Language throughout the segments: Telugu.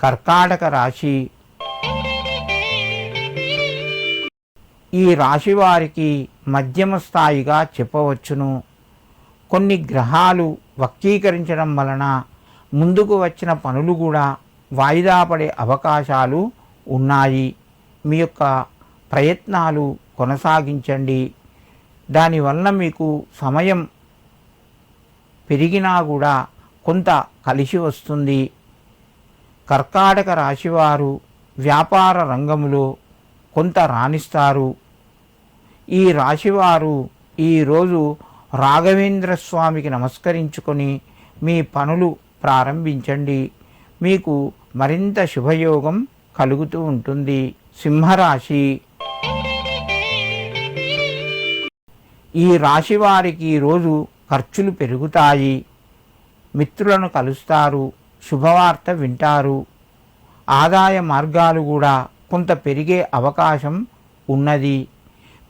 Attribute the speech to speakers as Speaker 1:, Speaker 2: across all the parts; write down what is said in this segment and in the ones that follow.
Speaker 1: కర్కాటక రాశి. ఈ రాశి వారికి మధ్యమ స్థాయిగా చెప్పవచ్చును. కొన్ని గ్రహాలు వక్రీకరించడం వలన ముందుకు వచ్చిన పనులు కూడా వాయిదా పడే అవకాశాలు ఉన్నాయి. మీ యొక్క ప్రయత్నాలు కొనసాగించండి. దానివల్ల మీకు సమయం పెరిగినా కూడా కొంత కలిసి వస్తుంది. కర్కాటక రాశివారు వ్యాపార రంగంలో కొంత రాణిస్తారు. ఈ రాశివారు ఈరోజు రాఘవేంద్ర స్వామికి నమస్కరించుకొని మీ పనులు ప్రారంభించండి. మీకు మరింత శుభయోగం కలుగుతూ ఉంటుంది. సింహరాశి. ఈ రాశి వారికి ఈరోజు ఖర్చులు పెరుగుతాయి. మిత్రులను కలుస్తారు. శుభవార్త వింటారు. ఆదాయ మార్గాలు కూడా కొంత పెరిగే అవకాశం ఉన్నది.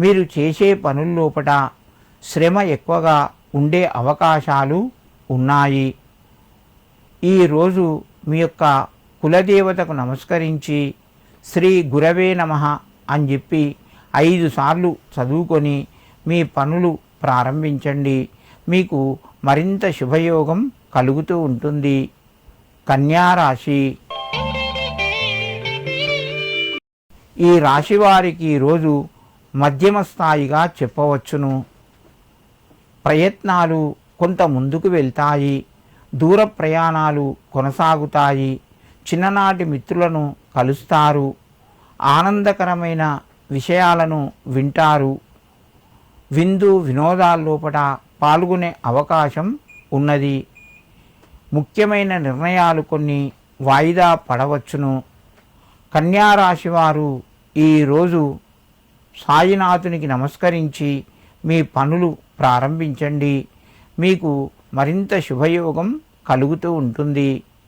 Speaker 1: మీరు చేసే పనుల్లోపట శ్రమ ఎక్కువగా ఉండే అవకాశాలు ఉన్నాయి. ఈరోజు మీ యొక్క కులదేవతకు నమస్కరించి శ్రీ గురవే నమః అని చెప్పి 5 సార్లు చదువుకొని మీ పనులు ప్రారంభించండి. మీకు మరింత శుభయోగం కలుగుతూ ఉంటుంది. కన్యారాశి. ఈ రాశి వారికి ఈరోజు మధ్యమ స్థాయిగా చెప్పవచ్చును. ప్రయత్నాలు కొంత ముందుకు వెళ్తాయి. దూర ప్రయాణాలు కొనసాగుతాయి. చిన్ననాటి మిత్రులను కలుస్తారు. ఆనందకరమైన విషయాలను వింటారు. విందు వినోదాల్లోపట పాల్గొనే అవకాశం ఉన్నది. ముఖ్యమైన నిర్ణయాలు కొన్ని వాయిదా పడవచ్చును. కన్యారాశి వారు ఈరోజు సాయినాథునికి నమస్కరించి మీ పనులు ప్రారంభించండి. మీకు మరింత శుభయోగం కలుగుతూ ఉంటుంది.